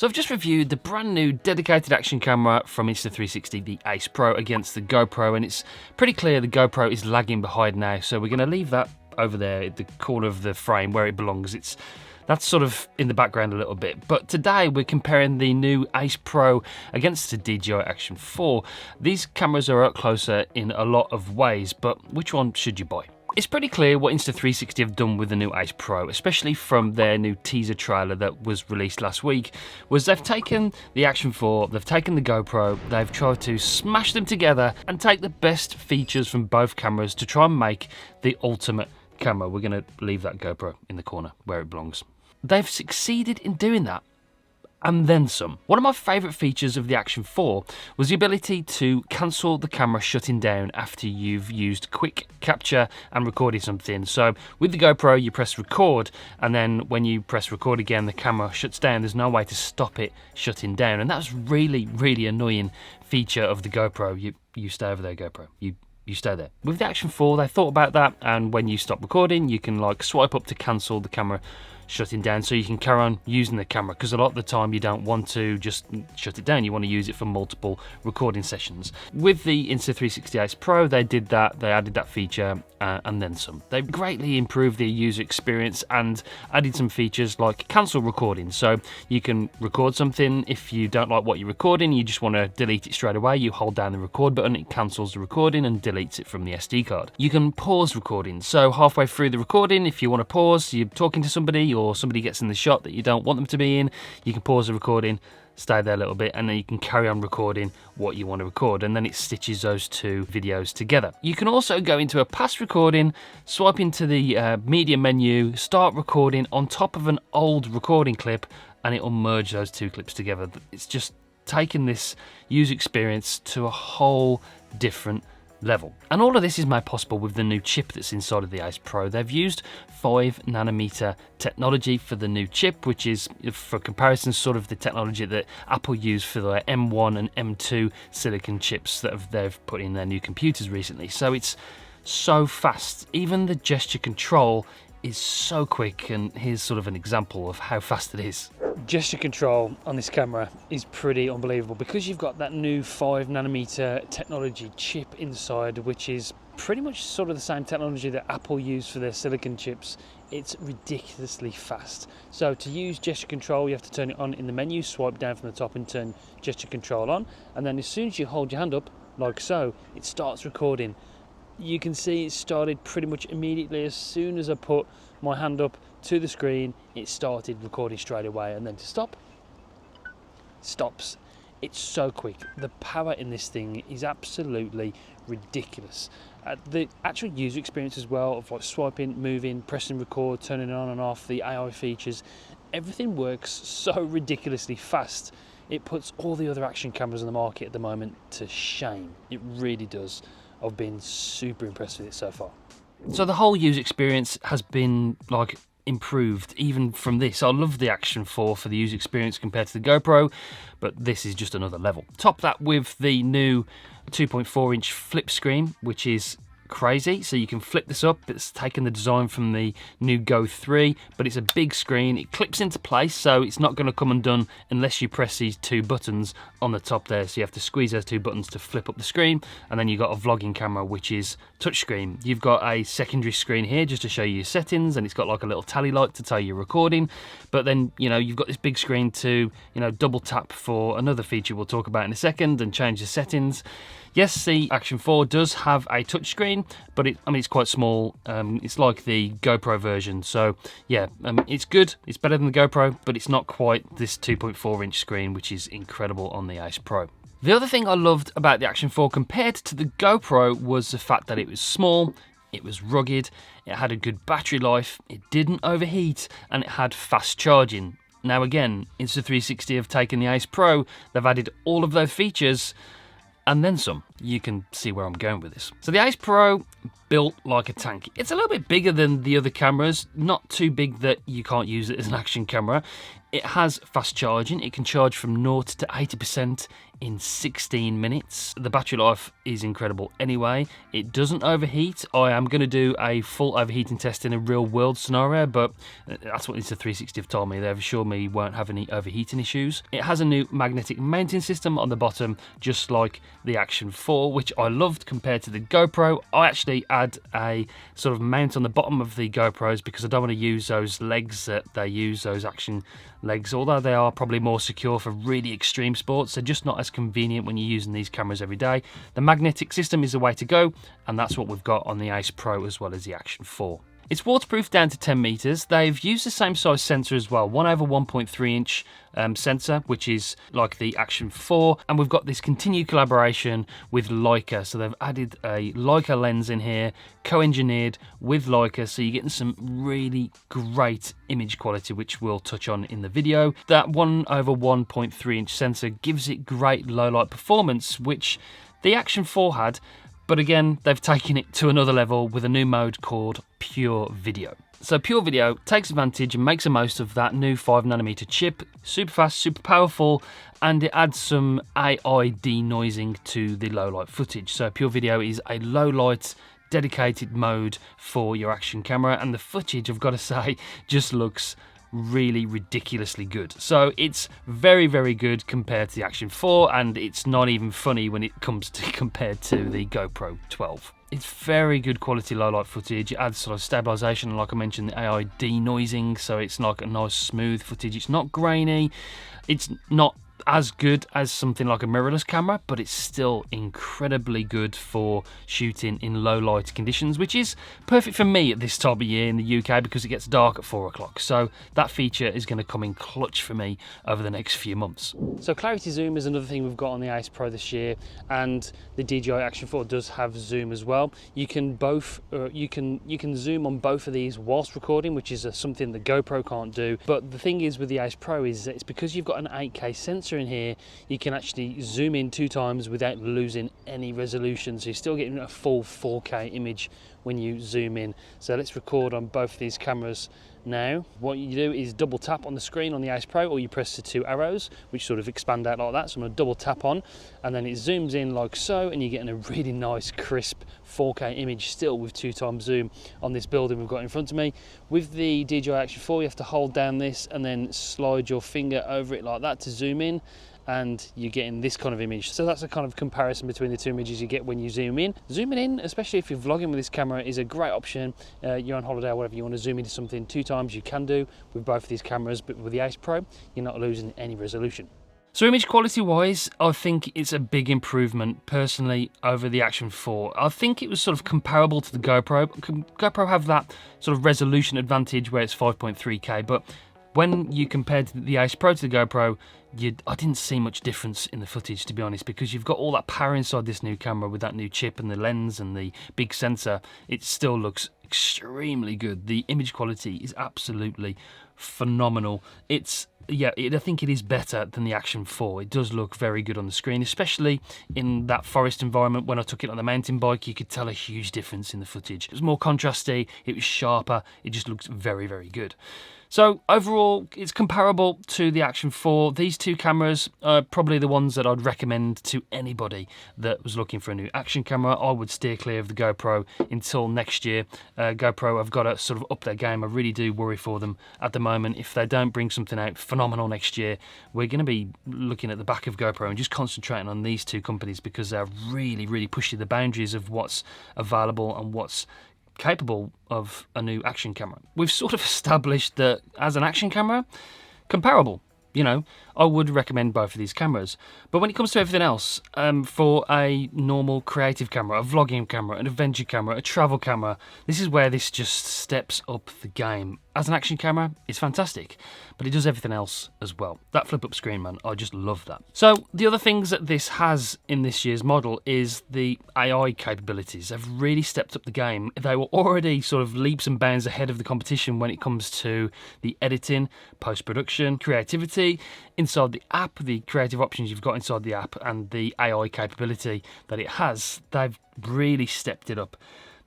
So I've just reviewed the brand new dedicated action camera from Insta360, the Ace Pro, against the GoPro, and it's pretty clear the GoPro is lagging behind now, so we're going to leave that over there at the corner of the frame where it belongs. That's sort of in the background a little bit. But today we're comparing the new Ace Pro against the DJI Action 4. These cameras are up closer in a lot of ways, but which one should you buy? It's pretty clear what Insta360 have done with the new Ace Pro, especially from their new teaser trailer that was released last week, was they've taken the Action 4, they've taken the GoPro, they've tried to smash them together and take the best features from both cameras to try and make the ultimate camera. We're going to leave that GoPro in the corner where it belongs. They've succeeded in doing that, and then some. One of my favourite features of the Action 4 was the ability to cancel the camera shutting down after you've used quick capture and recorded something. So with the GoPro, you press record, and then when you press record again, the camera shuts down. There's no way to stop it shutting down, and that's really, really annoying feature of the GoPro. You stay over there, GoPro. You stay there. With the Action 4, they thought about that, and when you stop recording, you can like swipe up to cancel the camera shutting down, so you can carry on using the camera, because a lot of the time you don't want to just shut it down, you want to use it for multiple recording sessions. With the Insta360 Ace Pro, they did that, they added that feature and then some. They greatly improved the user experience and added some features like cancel recording, so you can record something. If you don't like what you're recording, you just want to delete it straight away, you hold down the record button, it cancels the recording and deletes it from the SD card. You can pause recording, so halfway through the recording, if you want to pause, you're talking to somebody or somebody gets in the shot that you don't want them to be in, you can pause the recording, stay there a little bit, and then you can carry on recording what you want to record, and then it stitches those two videos together. You can also go into a past recording, swipe into the media menu, start recording on top of an old recording clip, and it will merge those two clips together. It's just taken this user experience to a whole different level. And all of this is made possible with the new chip that's inside of the Ace Pro. They've used 5nm technology for the new chip, which is, for comparison, sort of the technology that Apple used for their M1 and M2 silicon chips that they've put in their new computers recently. So it's so fast. Even the gesture control is so quick, and here's sort of an example of how fast it is. Gesture control on this camera is pretty unbelievable because you've got that new 5nm technology chip inside, which is pretty much sort of the same technology that Apple used for their silicon chips. It's ridiculously fast. So to use gesture control, you have to turn it on in the menu, swipe down from the top and turn gesture control on, and then as soon as you hold your hand up like so, it starts recording. You can see it started pretty much immediately. As soon as I put my hand up to the screen, it started recording straight away, and then to stop, stops. It's so quick. The power in this thing is absolutely ridiculous. The actual user experience as well, of like swiping, moving, pressing record, turning it on and off, the AI features, everything works so ridiculously fast. It puts all the other action cameras on the market at the moment to shame. It really does. I've been super impressed with it so far. So the whole user experience has been like improved even from this. I love the Action 4 for the user experience compared to the GoPro, but this is just another level. Top that with the new 2.4-inch flip screen, which is crazy. So you can flip this up. It's taken the design from the new Go 3, but it's a big screen. It clips into place, so it's not going to come undone unless you press these two buttons on the top there. So you have to squeeze those two buttons to flip up the screen, and then you've got a vlogging camera, which is touchscreen. You've got a secondary screen here just to show you your settings, and it's got like a little tally light to tell you you're recording. But then, you know, you've got this big screen to, you know, double tap for another feature we'll talk about in a second and change the settings. Yes, the Action 4 does have a touchscreen, but it's quite small. It's like the GoPro version. So yeah, it's good. It's better than the GoPro, but it's not quite this 2.4-inch screen, which is incredible on the Ace Pro. The other thing I loved about the Action 4 compared to the GoPro was the fact that it was small, it was rugged, it had a good battery life, it didn't overheat, and it had fast charging. Now again, Insta360 have taken the Ace Pro, they've added all of those features, and then some. you can see where I'm going with this. So the Ace Pro, built like a tank. It's a little bit bigger than the other cameras, not too big that you can't use it as an action camera. It has fast charging. It can charge from 0 to 80% in 16 minutes. The battery life is incredible anyway. It doesn't overheat. I am going to do a full overheating test in a real world scenario, but that's what Insta360 have told me. They've assured me you won't have any overheating issues. It has a new magnetic mounting system on the bottom, just like the Action 4, which I loved compared to the GoPro. I actually add a sort of mount on the bottom of the GoPros because I don't want to use those legs that they use, those Action legs, although they are probably more secure for really extreme sports. They're just not as convenient when you're using these cameras every day. The magnetic system is the way to go, and that's what we've got on the Ace Pro as well as the Action 4. It's waterproof down to 10 meters. They've used the same size sensor as well, 1/1.3 inch sensor, which is like the Action 4. And we've got this continued collaboration with Leica. So they've added a Leica lens in here, co-engineered with Leica. So you're getting some really great image quality, which we'll touch on in the video. That 1/1.3 inch sensor gives it great low light performance, which the Action 4 had. But again, they've taken it to another level with a new mode called Pure Video. So Pure Video takes advantage and makes the most of that new 5nm chip. Super fast, super powerful, and it adds some AI denoising to the low light footage. So Pure Video is a low light dedicated mode for your action camera, and the footage, I've got to say, just looks really ridiculously good. So it's very, very good compared to the Action 4, and it's not even funny when it comes to compared to the GoPro 12. It's very good quality low light footage. It adds sort of stabilization, like I mentioned, the AI denoising, so it's like a nice smooth footage. It's not grainy. It's not as good as something like a mirrorless camera, but it's still incredibly good for shooting in low light conditions, which is perfect for me at this time of year in the UK because it gets dark at 4 o'clock. So that feature is going to come in clutch for me over the next few months. So clarity zoom is another thing we've got on the Ace Pro this year, and the DJI Action 4 does have zoom as well. You can both you can zoom on both of these whilst recording, which is something the GoPro can't do. But the thing is with the Ace Pro is that it's because you've got an 8K sensor in here, you can actually zoom in 2 times without losing any resolution, so you're still getting a full 4K image when you zoom in. So let's record on both of these cameras now. What you do is double tap on the screen on the Ace Pro, or you press the 2 arrows which sort of expand out like that. So I'm going to double tap on, and then it zooms in like so, and you're getting a really nice crisp 4K image still with 2 times zoom on this building we've got in front of me. With the DJI Action 4 you have to hold down this and then slide your finger over it like that to zoom in, and you're getting this kind of image. So that's a kind of comparison between the 2 images you get when you zoom in. Zooming in, especially if you're vlogging with this camera, is a great option. You're on holiday or whatever, you want to zoom into something 2 times, you can do with both of these cameras, but with the Ace Pro, you're not losing any resolution. So image quality wise, I think it's a big improvement personally over the Action 4. I think it was sort of comparable to the GoPro. GoPro have that sort of resolution advantage where it's 5.3K, but when you compared the Ace Pro to the GoPro, I didn't see much difference in the footage, to be honest, because you've got all that power inside this new camera with that new chip and the lens and the big sensor. It still looks extremely good. The image quality is absolutely phenomenal. I think it is better than the Action 4. It does look very good on the screen, especially in that forest environment. When I took it on the mountain bike, you could tell a huge difference in the footage. It was more contrasty, it was sharper, it just looked very, very good. So overall, it's comparable to the Action 4. These 2 cameras are probably the ones that I'd recommend to anybody that was looking for a new action camera. I would steer clear of the GoPro until next year. GoPro have got to sort of up their game. I really do worry for them at the moment. If they don't bring something out phenomenal next year, we're going to be looking at the back of GoPro and just concentrating on these 2 companies because they're really, really pushing the boundaries of what's available and what's capable of a new action camera. We've sort of established that as an action camera, comparable. You know, I would recommend both of these cameras. But when it comes to everything else, for a normal creative camera, a vlogging camera, an adventure camera, a travel camera, this is where this just steps up the game. as an action camera, it's fantastic, but it does everything else as well. That flip-up screen, man, I just love that. So the other things that this has in this year's model is the AI capabilities. They've really stepped up the game. They were already sort of leaps and bounds ahead of the competition when it comes to the editing, post-production, creativity inside the app, the creative options you've got inside the app, and the AI capability that it has. They've really stepped it up,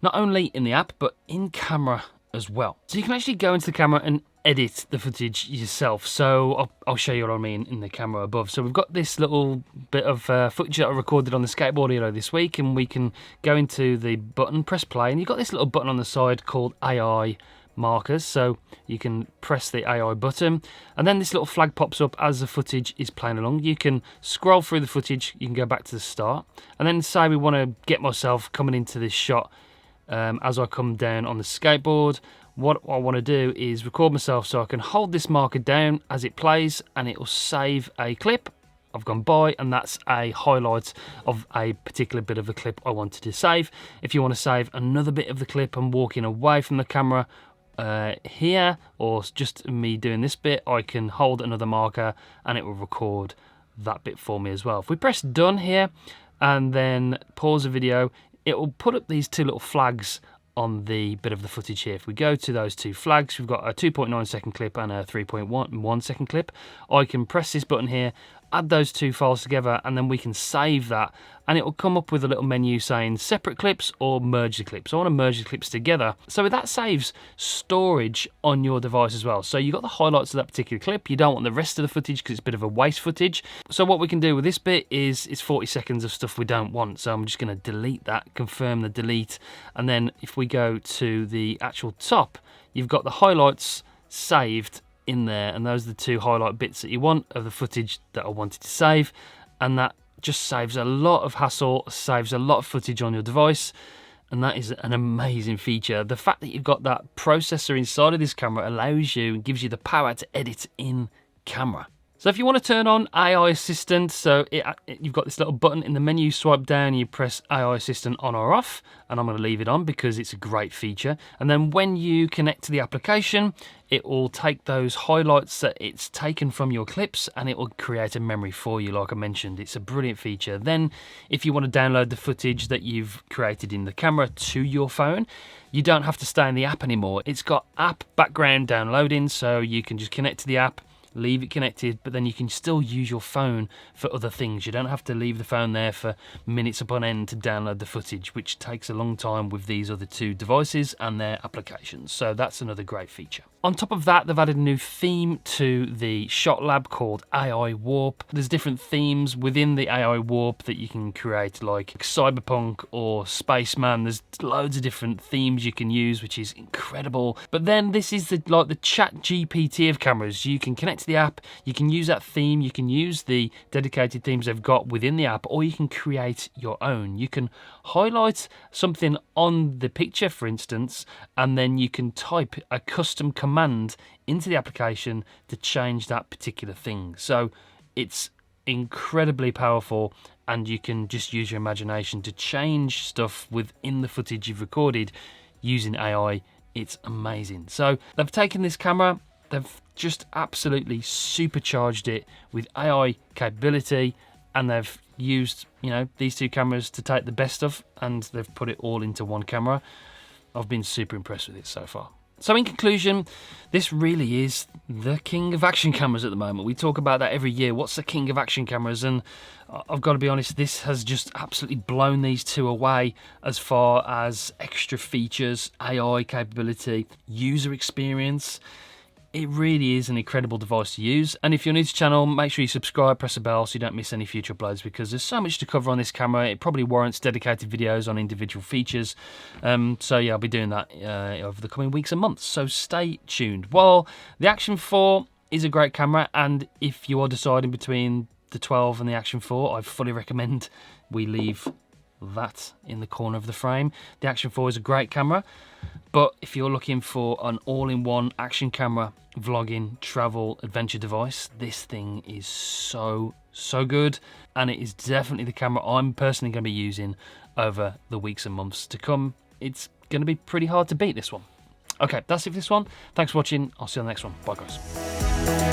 not only in the app, but in camera as well. So you can actually go into the camera and edit the footage yourself. So I'll show you what I mean in the camera above. So we've got this little bit of footage that I recorded on the skateboard this week, and we can go into the button, press play, and you've got this little button on the side called AI markers. So you can press the AI button, and then this little flag pops up as the footage is playing along. You can scroll through the footage, you can go back to the start, and then say we want to get myself coming into this shot as I come down on the skateboard. What I want to do is record myself so I can hold this marker down as it plays, and it will save a clip I've gone by, and that's a highlight of a particular bit of a clip I wanted to save. If you want to save another bit of the clip and walking away from the camera here, or just me doing this bit, I can hold another marker and it will record that bit for me as well. If we press done here and then pause the video, it will put up these two little flags on the bit of the footage here. If we go to those two flags, we've got a 2.9 second clip and a 3.1 second clip. I can press this button here, add those two files together, and then we can save that, and it will come up with a little menu saying separate clips or merge the clips. So I want to merge the clips together. So that saves storage on your device as well. So you've got the highlights of that particular clip. You don't want the rest of the footage because it's a bit of a waste footage. So what we can do with this bit is it's 40 seconds of stuff we don't want. So I'm just going to delete that, confirm the delete, and then if we go to the actual top, you've got the highlights saved in there, and those are the two highlight bits that you want of the footage that I wanted to save, and that just saves a lot of hassle, saves a lot of footage on your device, and that is an amazing feature. The fact that you've got that processor inside of this camera allows you and gives you the power to edit in camera. So if you want to turn on AI Assistant, so you've got this little button in the menu, swipe down, you press AI Assistant on or off, and I'm going to leave it on because it's a great feature. And then when you connect to the application, it will take those highlights that it's taken from your clips and it will create a memory for you, like I mentioned. It's a brilliant feature. Then if you want to download the footage that you've created in the camera to your phone, you don't have to stay in the app anymore. It's got app background downloading, so you can just connect to the app, leave it connected, but then you can still use your phone for other things. You don't have to leave the phone there for minutes upon end to download the footage, which takes a long time with these other two devices and their applications. So that's another great feature. On top of that, they've added a new theme to the Shot Lab called AI Warp. There's different themes within the AI Warp that you can create, like Cyberpunk or Spaceman. There's loads of different themes you can use, which is incredible. But then this is like the Chat GPT of cameras. You can connect to the app, you can use that theme, you can use the dedicated themes they've got within the app, or you can create your own. You can highlight something on the picture, for instance, and then you can type a custom command into the application to change that particular thing. So it's incredibly powerful, and you can just use your imagination to change stuff within the footage you've recorded using AI. It's amazing. So they've taken this camera, they've just absolutely supercharged it with AI capability, and they've used, these two cameras to take the best of, and they've put it all into one camera. I've been super impressed with it so far. So in conclusion, this really is the king of action cameras at the moment. We talk about that every year. What's the king of action cameras? And I've got to be honest, this has just absolutely blown these two away as far as extra features, AI capability, user experience. It really is an incredible device to use. And if you're new to the channel, make sure you subscribe, press the bell so you don't miss any future uploads, because there's so much to cover on this camera. It probably warrants dedicated videos on individual features. So yeah, I'll be doing that over the coming weeks and months. So stay tuned. Well, the Action 4 is a great camera, and if you are deciding between the 12 and the Action 4, I fully recommend we leave that in the corner of the frame. The Action 4 is a great camera, but if you're looking for an all-in-one action camera, vlogging, travel, adventure device, this thing is so good, and it is definitely the camera I'm personally going to be using over the weeks and months to come. It's going to be pretty hard to beat this one. Okay, that's it for this one. Thanks for watching. I'll see you on the next one. Bye, guys.